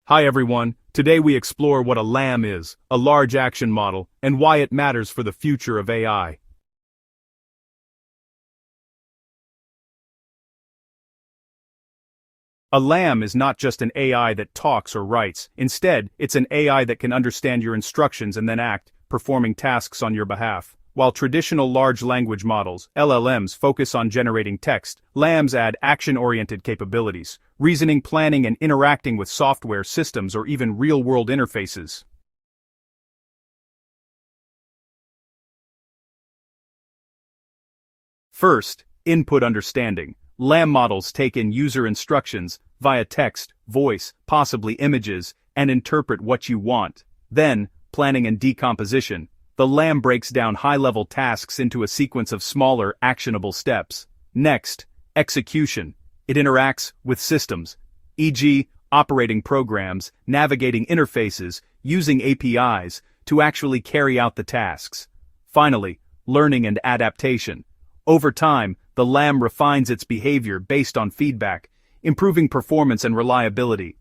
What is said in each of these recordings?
Hi everyone, today we explore what a LAM is, a large action model, and why it matters for the future of AI. A LAM is not just an AI that talks or writes. Instead, it's an AI that can understand your instructions and then act, performing tasks on your behalf. While traditional large language models, LLMs, focus on generating text, LAMs add action-oriented capabilities, reasoning, planning, and interacting with software systems or even real-world interfaces. First, input understanding. LAM models take in user instructions via text, voice, possibly images, and interpret what you want. Then, planning and decomposition. The LAM breaks down high-level tasks into a sequence of smaller, actionable steps. Next, execution. It interacts with systems, e.g., operating programs, navigating interfaces, using APIs, to actually carry out the tasks. Finally, learning and adaptation. Over time, the LAM refines its behavior based on feedback, improving performance and reliability.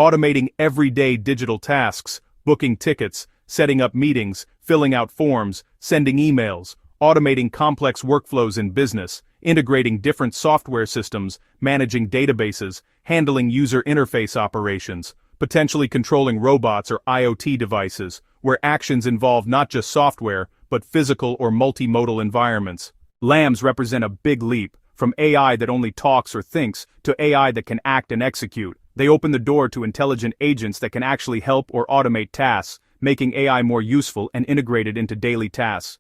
Automating everyday digital tasks, booking tickets, setting up meetings, filling out forms, sending emails, automating complex workflows in business, integrating different software systems, managing databases, handling user interface operations, potentially controlling robots or IoT devices, where actions involve not just software, but physical or multimodal environments. LAMs represent a big leap, from AI that only talks or thinks, to AI that can act and execute. They open the door to intelligent agents that can actually help or automate tasks, making AI more useful and integrated into daily tasks.